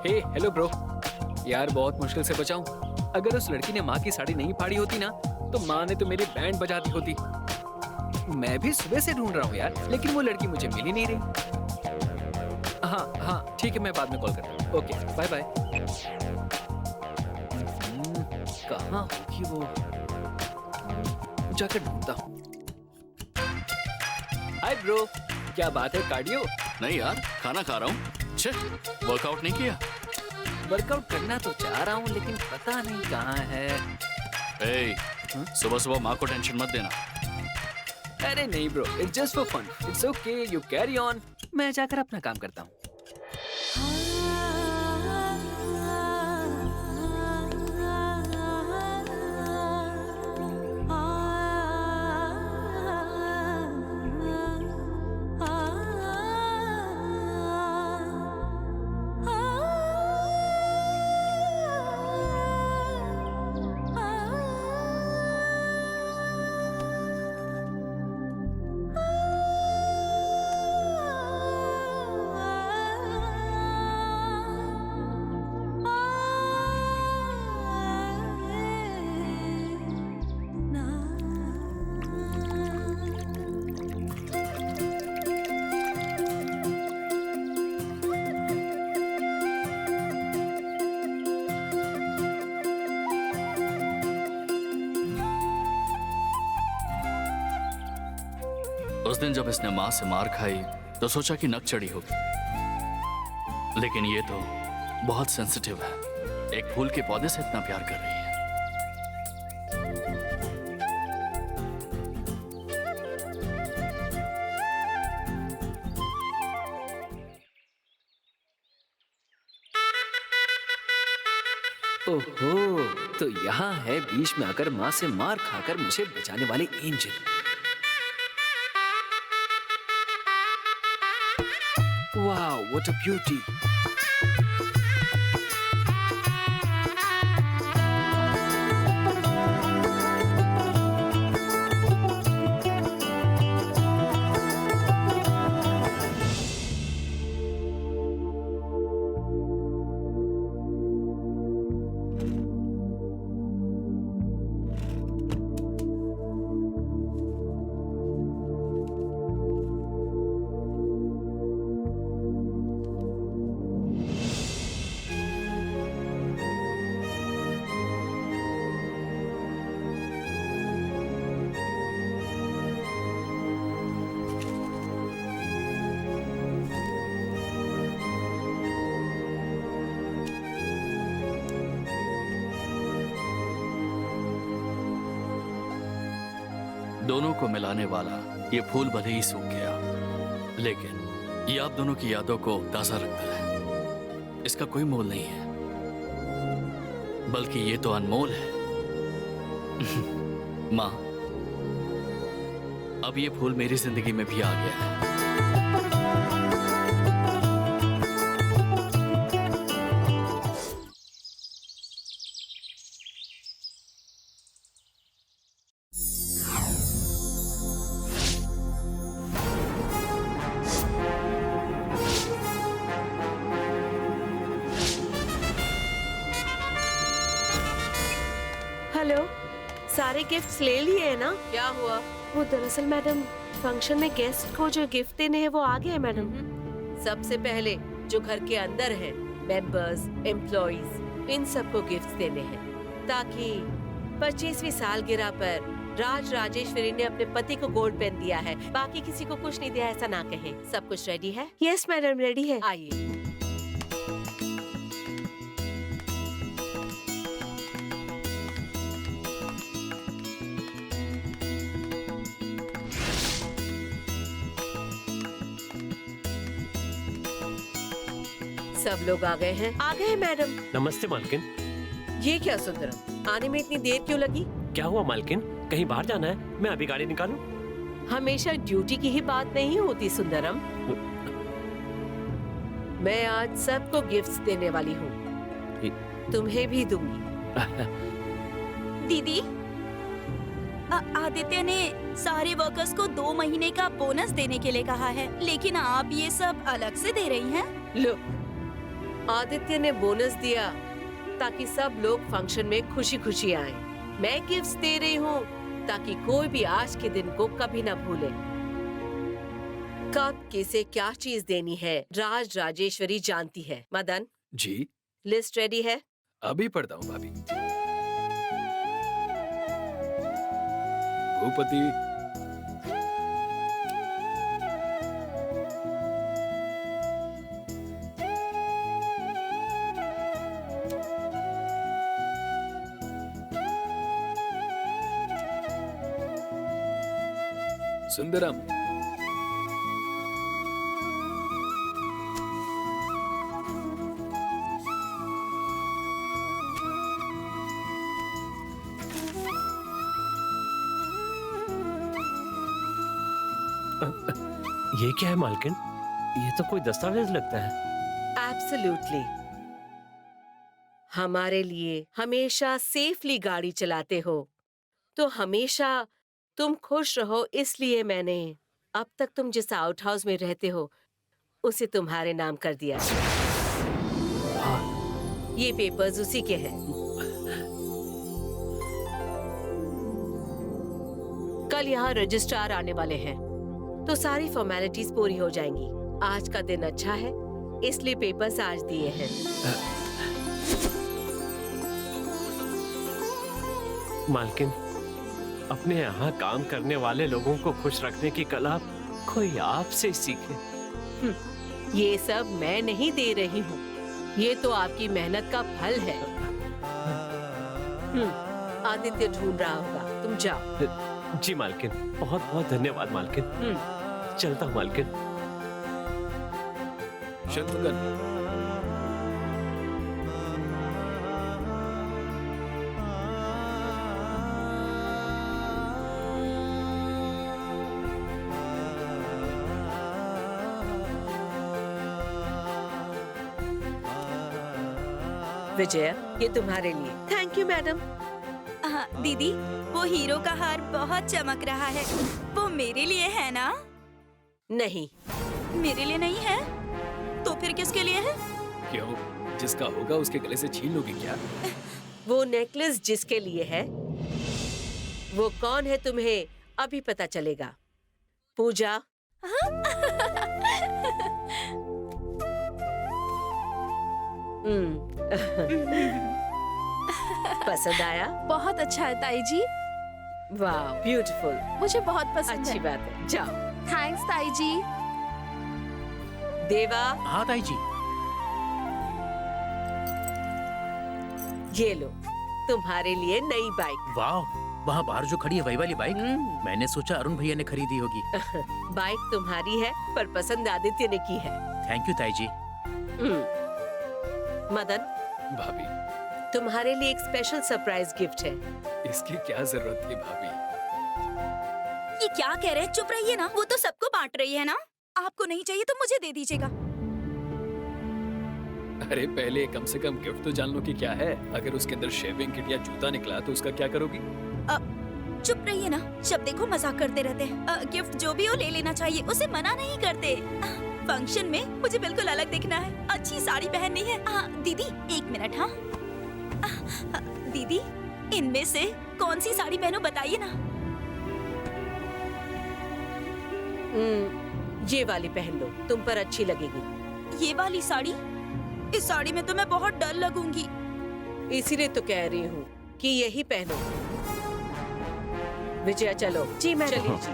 हे hello bro. यार बहुत मुश्किल से बचाऊं। अगर उस लड़की ने माँ की साड़ी नहीं फाड़ी होती ना तो माँ ने तो मेरी बैंड बजा दी होती। मैं भी सुबह से ढूंढ रहा हूँ यार, लेकिन वो लड़की मुझे मिल ही नहीं रही। हाँ हाँ ठीक है, मैं बाद में कॉल करता हूँ। Okay bye bye. कहाँ होगी वो, जाकर ढूंढता हूँ। हाय ब्रो, क्या बात है कार्डियो? नहीं यार, खाना खा रहा हूँ। छे, वर्कआउट नहीं किया। वर्कआउट करना तो चाह रहा हूँ लेकिन पता नहीं कहाँ है। सुबह सुबह माँ को टेंशन मत देना। अरे नहीं bro, it's just for fun. It's okay, you carry on. मैं जाकर अपना काम करता हूँ। उस दिन जब इसने माँ से मार खाई तो सोचा कि नक चढ़ी होगी, लेकिन ये तो बहुत सेंसिटिव है। एक फूल के पौधे से इतना प्यार कर रही है। ओहो, तो यहाँ है बीच में आकर माँ से मार खाकर मुझे बचाने वाले एंजल। वाह, व्हाट अ ब्यूटी। दोनों को मिलाने वाला ये फूल भले ही सूख गया, लेकिन ये आप दोनों की यादों को ताजा रखता है। इसका कोई मोल नहीं है, बल्कि ये तो अनमोल है। माँ, अब ये फूल मेरी जिंदगी में भी आ गया है। हेलो, सारे गिफ्ट्स ले लिए हैं ना? क्या हुआ? वो दरअसल मैडम, फंक्शन में गेस्ट को जो गिफ्ट देने हैं वो आ गए हैं मैडम। सबसे पहले जो घर के अंदर हैं, मेंबर्स, एम्प्लॉइज, इन सबको गिफ्ट्स देने हैं, ताकि 25वीं सालगिरह पर राज राजेश्वरी ने अपने पति को गोल्ड पेन दिया है, बाकी किसी को कुछ नहीं दिया ऐसा ना कहें। सब कुछ रेडी है? यस मैडम, रेडी है। आइए। सब लोग आ गए हैं? आ गए हैं मैडम। नमस्ते मालकिन। ये क्या सुंदरम, आने में इतनी देर क्यों लगी? क्या हुआ मालकिन, कहीं बाहर जाना है? मैं अभी गाड़ी निकालूं? हमेशा ड्यूटी की ही बात नहीं होती सुंदरम। मैं आज सबको गिफ्ट्स देने वाली हूँ, तुम्हें भी दूंगी। दीदी, आदित्य ने सारे वर्कर्स को 2 महीने का बोनस देने के लिए कहा है, लेकिन आप ये सब अलग से दे रही हैं। लो, आदित्य ने बोनस दिया ताकि सब लोग फंक्शन में खुशी खुशी आएं। मैं गिफ्ट्स दे रही हूँ ताकि कोई भी आज के दिन को कभी ना भूले। कब किसे क्या चीज देनी है राज राजेश्वरी जानती है। मदन, जी लिस्ट रेडी है? अभी पढ़ता हूँ भाभी। भूपति, सुंदरम, ये क्या है मालकिन? ये तो कोई दस्तावेज लगता है। एब्सोल्युटली। हमारे लिए हमेशा सेफली गाड़ी चलाते हो, तो हमेशा तुम खुश रहो, इसलिए मैंने अब तक तुम जिस आउट हाउस में रहते हो उसे तुम्हारे नाम कर दिया। ये पेपर्स उसी के हैं। कल यहाँ रजिस्ट्रार आने वाले हैं, तो सारी फॉर्मेलिटीज पूरी हो जाएंगी। आज का दिन अच्छा है, इसलिए पेपर्स आज दिए हैं। मालकिन, अपने यहाँ काम करने वाले लोगों को खुश रखने की कला कोई आपसे सीखे। ये सब मैं नहीं दे रही हूँ, ये तो आपकी मेहनत का फल है। आदित्य ढूंढ रहा होगा, तुम जाओ। जी मालकिन, बहुत बहुत धन्यवाद मालकिन। चलता हूँ मालकिन। शत्रुघ्न, विजय, ये तुम्हारे लिए। Thank you madam. हाँ, दीदी, वो हीरो का हार बहुत चमक रहा है। वो मेरे लिए है ना? नहीं, मेरे लिए नहीं है? तो फिर किसके लिए है? क्यों? जिसका होगा उसके गले से छीन लोगी क्या? वो नेकलेस जिसके लिए है, वो कौन है तुम्हें अभी पता चलेगा। पूजा, पसंद आया? बहुत अच्छा है ताई जी, वाह, ब्यूटीफुल। मुझे बहुत पसंद अच्छी है। बात है, जाओ। थैंक्स ताई जी। देवा, हाँ ताई जी। ये लो तुम्हारे लिए नई बाइक। वाह, वहाँ बाहर जो खड़ी है वही वाली बाइक। मैंने सोचा अरुण भैया ने खरीदी होगी। बाइक तुम्हारी है, पर पसंद आदित्य ने की है। थैंक यू ताई जी। मदन, भाभी, तुम्हारे लिए एक स्पेशल सरप्राइज गिफ्ट है। इसकी क्या जरूरत थी भाभी? ये क्या कह रहे हैं? चुप रहिए ना। वो तो सबको बांट रही है ना। आपको नहीं चाहिए तो मुझे दे दीजिएगा। अरे पहले कम से कम गिफ्ट तो जान लो कि क्या है। अगर उसके अंदर शेविंग किट या जूता निकला तो उसका क्या करोगी? चुप रहिए ना। जब देखो मजाक करते रहते हैं। गिफ्ट जो भी हो ले लेना चाहिए, उसे मना नहीं करते। फंक्शन में मुझे बिल्कुल अलग दिखना है, अच्छी साड़ी पहननी है। दीदी एक मिनट। हाँ दीदी, इनमें से कौन सी साड़ी पहनो बताइए ना। ये वाली पहन लो, तुम पर अच्छी लगेगी। ये वाली साड़ी? इस साड़ी में तो मैं बहुत डल लगूंगी। इसीलिए तो कह रही हूँ कि यही पहनो। विजया चलो। जी मैडम। चलिए जी।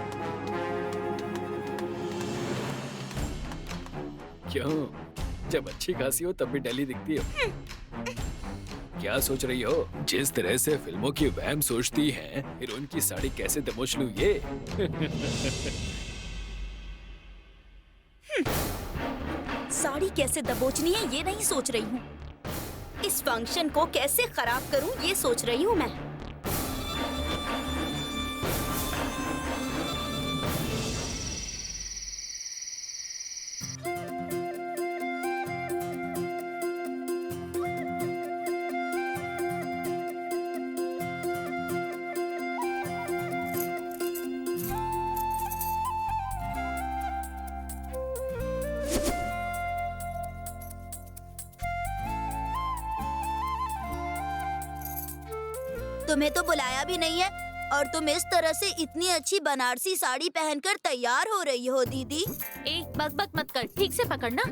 क्यों? जब अच्छी खासी हो तब भी डली दिखती हो। क्या सोच रही हो? जिस तरह से फिल्मों की वहम सोचती हैं, हीरोइन की साड़ी कैसे दबोच लूं ये? साड़ी कैसे दबोचनी है ये नहीं सोच रही हूँ। इस फंक्शन को कैसे खराब करूँ ये सोच रही हूँ मैं। तुम्हें तो बुलाया भी नहीं है और तुम इस तरह से इतनी अच्छी बनारसी साड़ी पहनकर तैयार हो रही हो दीदी। बकबक मत कर, ठीक से पकड़ना।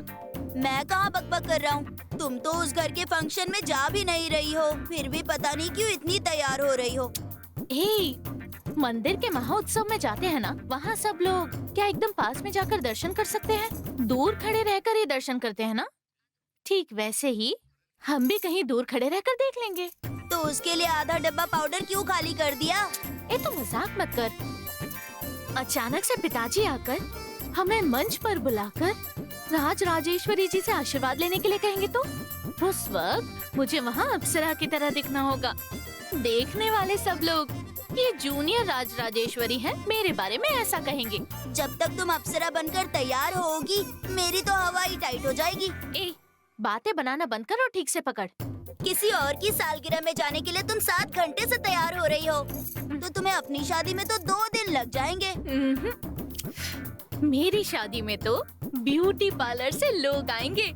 मैं कहाँ बकबक कर रहा हूँ, तुम तो उस घर के फंक्शन में जा भी नहीं रही हो, फिर भी पता नहीं क्यों इतनी तैयार हो रही हो। मंदिर के महोत्सव में जाते हैं ना, वहाँ सब लोग क्या एकदम पास में जाकर दर्शन कर सकते हैं? दूर खड़े रहकर ही दर्शन करते हैं ना। ठीक वैसे ही हम भी कहीं दूर खड़े रहकर देख लेंगे। तो उसके लिए आधा डब्बा पाउडर क्यों खाली कर दिया? तो मजाक मत कर। अचानक से पिताजी आकर हमें मंच पर बुलाकर राज राजेश्वरी जी से आशीर्वाद लेने के लिए कहेंगे तो उस वक्त मुझे वहाँ अप्सरा की तरह दिखना होगा। देखने वाले सब लोग ये जूनियर राज राजेश्वरी है, मेरे बारे में ऐसा कहेंगे। जब तक तुम अप्सरा बनकर तैयार होगी, मेरी तो हवा ही टाइट हो जाएगी। बातें बनाना बंद कर और ठीक से पकड़। किसी और की सालगिरह में जाने के लिए तुम 7 घंटे से तैयार हो रही हो, तो तुम्हें अपनी शादी में तो 2 दिन लग जाएंगे। मेरी शादी में तो ब्यूटी पार्लर से लोग आएंगे।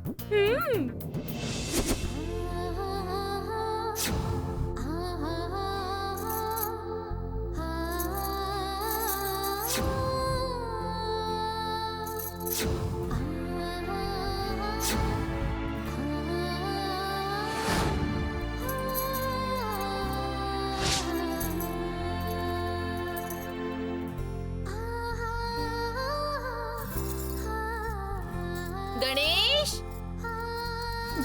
गणेश,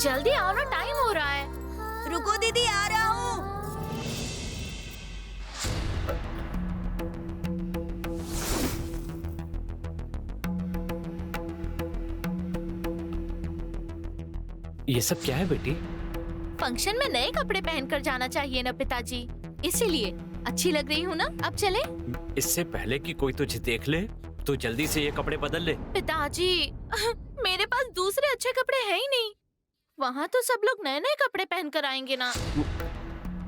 जल्दी आओ ना, टाइम हो रहा है। रुको दीदी, आ रहा हूँ। ये सब क्या है बेटी? फंक्शन में नए कपड़े पहनकर जाना चाहिए ना पिताजी, इसीलिए। अच्छी लग रही हूँ ना, अब चले? इससे पहले कि कोई तुझे देख ले, तू जल्दी से ये कपड़े बदल ले। पिताजी, मेरे पास दूसरे अच्छे कपड़े हैं ही नहीं। वहाँ तो सब लोग नए नए कपड़े पहनकर आएंगे ना।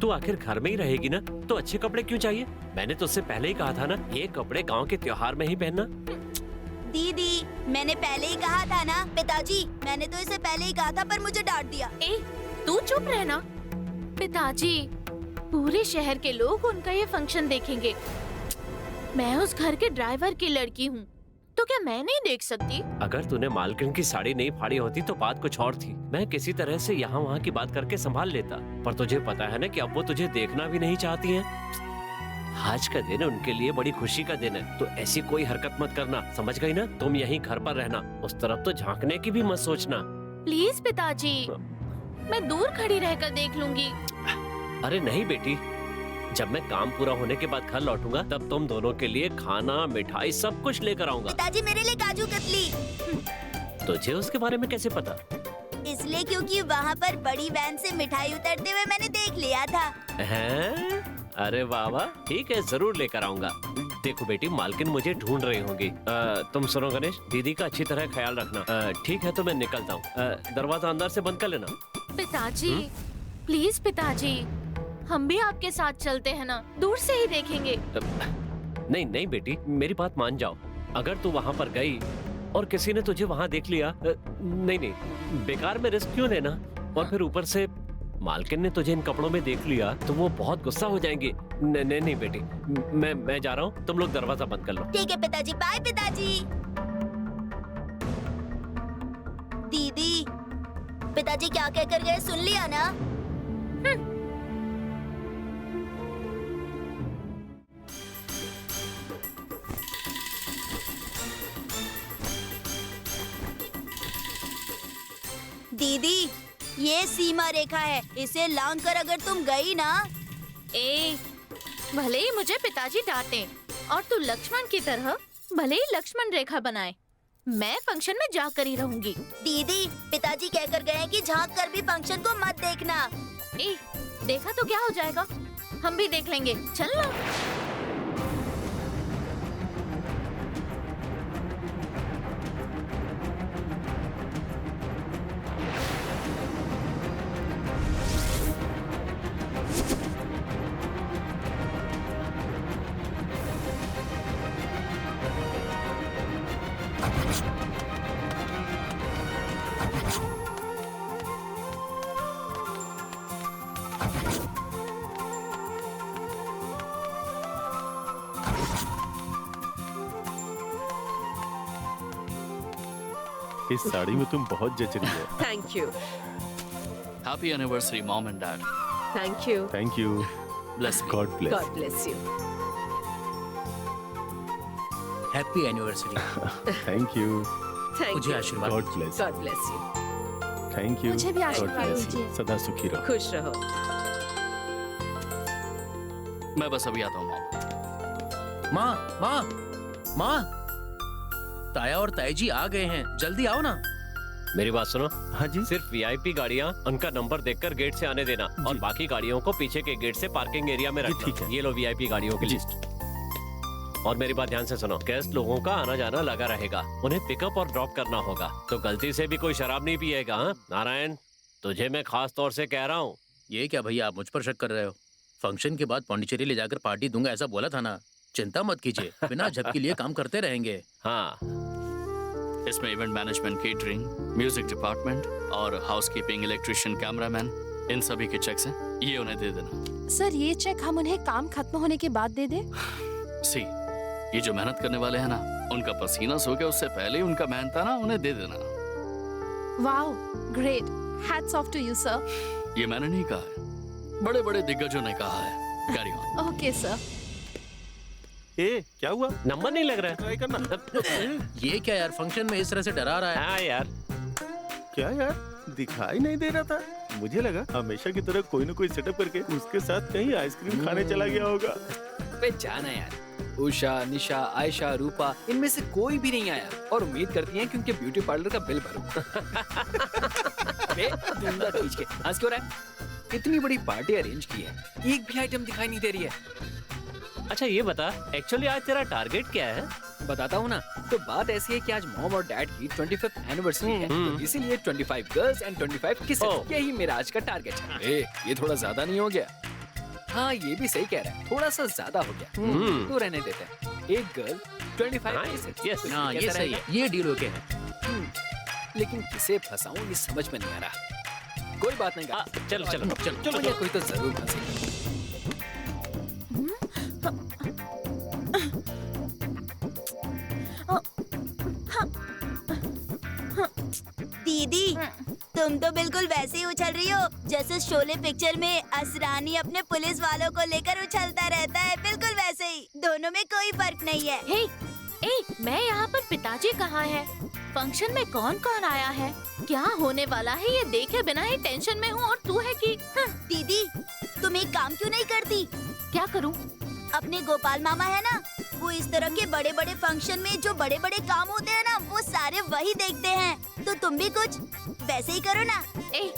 तू आखिर घर में ही रहेगी ना, तो अच्छे कपड़े क्यों चाहिए? मैंने तो उससे पहले ही कहा था ना, ये कपड़े गांव के त्योहार में ही पहनना। दीदी, मैंने पहले ही कहा था ना। पिताजी, मैंने तो इसे पहले ही कहा था, पर मुझे डांट दिया। तू चुप रहना। पिताजी, पूरे शहर के लोग उनका ये फंक्शन देखेंगे। मैं उस घर के ड्राइवर की लड़की हूँ, तो क्या मैं नहीं देख सकती? अगर तूने मालकिन की साड़ी नहीं फाड़ी होती तो बात कुछ और थी। मैं किसी तरह से यहाँ वहाँ की बात करके संभाल लेता, पर तुझे पता है ना कि अब वो तुझे देखना भी नहीं चाहती हैं। आज का दिन उनके लिए बड़ी खुशी का दिन है, तो ऐसी कोई हरकत मत करना, समझ गई ना? तुम यहीं घर पर रहना, उस तरफ तो झांकने की भी मत सोचना। प्लीज पिताजी, मैं दूर खड़ी रहकर देख लूंगी। अरे नहीं बेटी, जब मैं काम पूरा होने के बाद घर लौटूंगा, तब तुम दोनों के लिए खाना, मिठाई सब कुछ लेकर आऊंगा। पिताजी, मेरे लिए काजू कतली। तुझे उसके बारे में कैसे पता? इसलिए क्योंकि वहाँ पर बड़ी वैन से मिठाई उतरते हुए मैंने देख लिया था। हैं? अरे वाह वाह, ठीक है, जरूर लेकर आऊंगा। देखो बेटी, मालकिन मुझे ढूंढ रही होंगी। तुम सुनो गणेश, दीदी का अच्छी तरह ख्याल रखना। ठीक है, तो मैं निकलता हूँ। दरवाजा अंदर से बंद कर लेना। पिताजी, प्लीज पिताजी, हम भी आपके साथ चलते हैं ना, दूर से ही देखेंगे। नहीं नहीं बेटी, मेरी बात मान जाओ। अगर तू वहाँ पर गई और किसी ने तुझे वहाँ देख लिया, नहीं नहीं, बेकार में रिस्क क्यों लेना? और फिर ऊपर से मालकिन ने तुझे इन कपड़ों में देख लिया तो वो बहुत गुस्सा हो जाएंगी। नहीं नहीं बेटी, मैं जा रहा हूँ, तुम लोग दरवाजा बंद कर लो। ठीक है पिताजी, बाय पिताजी। दीदी, पिताजी क्या कहकर गए, सुन लिया ना? दीदी, ये सीमा रेखा है, इसे लांघ कर अगर तुम गई ना। भले ही मुझे पिताजी डांटे और तू लक्ष्मण की तरह भले ही लक्ष्मण रेखा बनाए, मैं फंक्शन में जाकर ही रहूंगी। दीदी, पिताजी कहकर गए हैं कि झांक कर भी फंक्शन को मत देखना। देखा तो क्या हो जाएगा, हम भी देख लेंगे, चल ना। इस साड़ी में तुम बहुत जच रही है। Thank you, happy anniversary mom and dad. Thank you, thank you. Bless God bless. God bless you. Happy anniversary. Thank you. Thank मुझे यू, आशीर्वाद। God bless. God bless you. Thank you. मुझे भी आशीर्वाद God bless you. दीजिए। सदा सुखी रहो। खुश रहो। मैं बस अभी आता हूँ मॉम। माँ माँ माँ, ताया और ताई जी आ गए हैं, जल्दी आओ ना। मेरी बात सुनो। हाँ जी। सिर्फ वीआईपी गाड़ियाँ उनका नंबर देखकर गेट से आने देना और बाकी गाड़ियों को पीछे के गेट से पार्किंग एरिया में जी, रखना। ठीक है। ये लो वीआईपी गाड़ियों की जी। लिस्ट। और मेरी बात ध्यान से सुनो, गेस्ट लोगों का आना जाना लगा रहेगा, उन्हें पिकअप और ड्रॉप करना होगा, तो गलती से भी कोई शराब नहीं पिएगा। हाँ? नारायण, तुझे मैं खास तौर से कह रहा हूँ। ये क्या भैया, आप मुझ पर शक कर रहे हो? फंक्शन के बाद पौंडीचेरी ले जाकर पार्टी दूंगा ऐसा बोला था ना। चिंता मत कीजिए, बिना झपकी लिए काम करते रहेंगे। हाँ, इसमें event management, catering, music department और हाउसकीपिंग, इलेक्ट्रिशियन, कैमरामैन, इन सभी के चेक्स हैं। ये उन्हें दे देना। सर ये चेक हम उन्हें काम खत्म होने के बाद दे दे? सी, ये जो मेहनत करने वाले हैं ना, उनका पसीना सूखे उससे पहले ही उनका मेहनत ना उन्हें दे देना। Wow, great, hats off to you sir. ये मैंने नहीं कहा है, बड़े बड़े दिग्गजों ने कहा है। Carry on. Okay sir. ए, क्या हुआ? नंबर नहीं लग रहा है। ट्राई करना। ये क्या यार, फंक्शन में इस तरह से डरा रहा है। हाँ यार, क्या यार, दिखाई नहीं दे रहा था। मुझे लगा हमेशा की तरह कोई न कोई सेटअप करके उसके साथ कहीं आइसक्रीम खाने चला गया होगा। पे जाना यार। उषा, निशा, आयशा, रूपा, इनमें से कोई भी नहीं आया और उम्मीद करती हैं कि उनके ब्यूटी पार्लर का बिल भरूं। बे, दूंगा खींच के। हंस क्यों रहा है? इतनी बड़ी पार्टी अरेंज की है, एक भी आइटम दिखाई नहीं दे रही है। अच्छा ये बता, एक्चुअली आज तेरा टारगेट क्या है? बताता हूँ ना। तो बात ऐसी है कि आज मॉम और डैड की 25th एनिवर्सरी है, तो इसीलिए 25 गर्ल्स एंड 25 किसेस, ओह। यही मेरा आज का टारगेट है। ये थोड़ा ज्यादा नहीं हो गया? हाँ, ये भी सही कह रहा है, थोड़ा सा ज्यादा हो गया। तो रहने देते हैं। एक गर्ल 25 kisses। यस, हाँ, ये कैसा सही रहेगा? है, ये डील ओके है। लेकिन किसे फंसाऊं ये समझ में नहीं आ रहा। कोई बात नहीं। चलो चलो चलो चलो भैया, कोई तो जरूर फंसेगा। दीदी, तुम तो बिल्कुल वैसे ही उछल रही हो जैसे शोले पिक्चर में असरानी अपने पुलिस वालों को लेकर उछलता रहता है। बिल्कुल वैसे ही, दोनों में कोई फर्क नहीं है। हे, मैं यहाँ पर पिताजी कहाँ है? फंक्शन में कौन कौन आया है? क्या होने वाला है ये देखे बिना ही टेंशन में हूँ, और तू है कि दीदी, तुम एक काम क्यों नहीं करती? क्या करूँ? अपने गोपाल मामा है ना, वो इस तरह के बड़े बड़े फंक्शन में जो बड़े बड़े काम होते हैं ना, वो सारे वही देखते हैं। तो तुम भी कुछ वैसे ही करो ना। ए,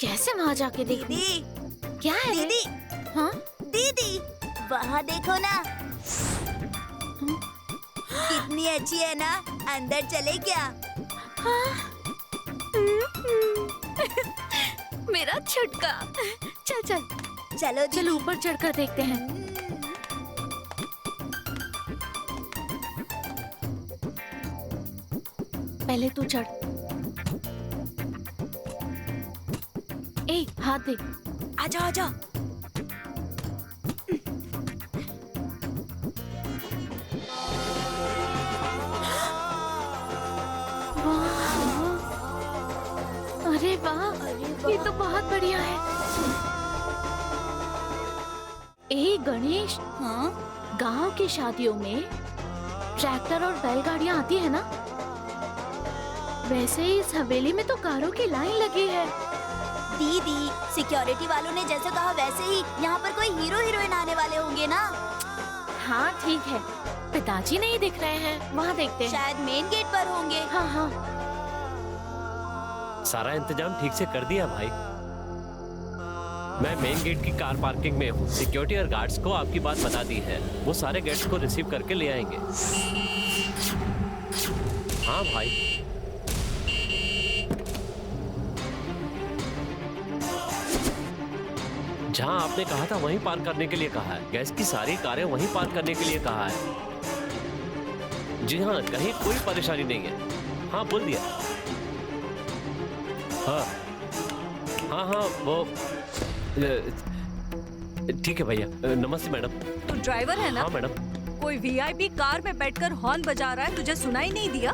कैसे वहाँ जाके देखूं? दीदी, क्या है? दीदी, हाँ? दीदी, वहाँ देखो ना, कितनी अच्छी है ना। अंदर चले क्या? मेरा छुटका। चल चल चलो चल, ऊपर चढ़कर देखते हैं। पहले तू चढ़। ए, हाथ दे। आजा आजा। अरे वाह, ये तो बहुत बढ़िया है। ए गणेश, हाँ, गांव की शादियों में ट्रैक्टर और बैलगाड़ियां आती है ना, वैसे ही इस हवेली में तो कारों की लाइन लगी है। दीदी, सिक्योरिटी वालों ने जैसे कहा वैसे ही यहाँ पर कोई हीरो हीरोइन आने वाले होंगे ना। हाँ ठीक है, पिताजी नहीं दिख रहे हैं, वहाँ देखते हैं। शायद मेन गेट पर होंगे। हाँ हाँ, सारा इंतजाम ठीक से कर दिया भाई। मैं मेन गेट की कार पार्किंग में हूँ। सिक्योरिटी और गार्ड्स को आपकी बात बता दी है, वो सारे गेट्स को रिसीव करके ले आएंगे। हाँ भाई, जहाँ आपने कहा था वहीं पार्क करने के लिए कहा है। गैस की सारी कारें वहीं पार्क करने के लिए कहा है। जी हाँ, कहीं कोई परेशानी नहीं है। हाँ बोल दिया। हाँ हाँ हाँ, वो ठीक है भैया। नमस्ते मैडम। तू ड्राइवर है ना? हाँ मैडम। कोई वीआईपी कार में बैठकर हॉर्न बजा रहा है, तुझे सुनाई नहीं दिया?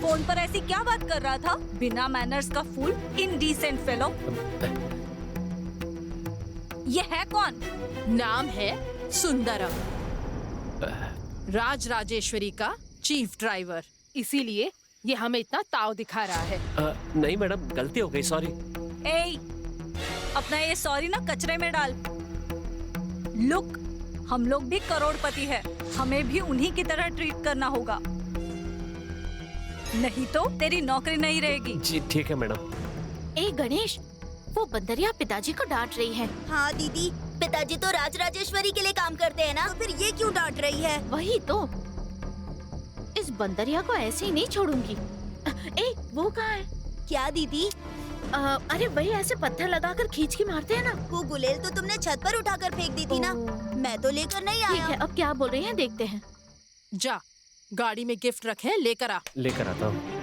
फोन पर ऐसी क्या बात कर रहा था? बिना मैनर्स का फूल, इनडिसेंट फेलो। ये है कौन? नाम है सुंदरम, राज राजेश्वरी का चीफ ड्राइवर। इसीलिए ये हमें इतना ताव दिखा रहा है। नहीं मैडम, गलती हो गई, सॉरी। ए, अपना ये सॉरी ना कचरे में डाल। लुक, हम लोग भी करोड़पति है, हमें भी उन्हीं की तरह ट्रीट करना होगा, नहीं तो तेरी नौकरी नहीं रहेगी। जी ठीक है मैडम। ए गणेश, वो बंदरिया पिताजी को डांट रही है। हाँ दीदी, पिताजी तो राज राजेश्वरी के लिए काम करते हैं ना, तो फिर ये क्यों डांट रही है? वही तो, इस बंदरिया को ऐसे ही नहीं छोड़ूंगी। ए, वो कहाँ है? क्या दीदी? अरे वही ऐसे पत्थर लगाकर खींच के मारते हैं ना। वो गुलेल तो तुमने छत पर उठाकर फेंक दी थी ना, मैं तो लेकर नहीं आया। ठीक है, अब क्या बोल रही हैं देखते हैं। जा, गाड़ी में गिफ्ट रखे, लेकर आ। लेकर आता हूँ।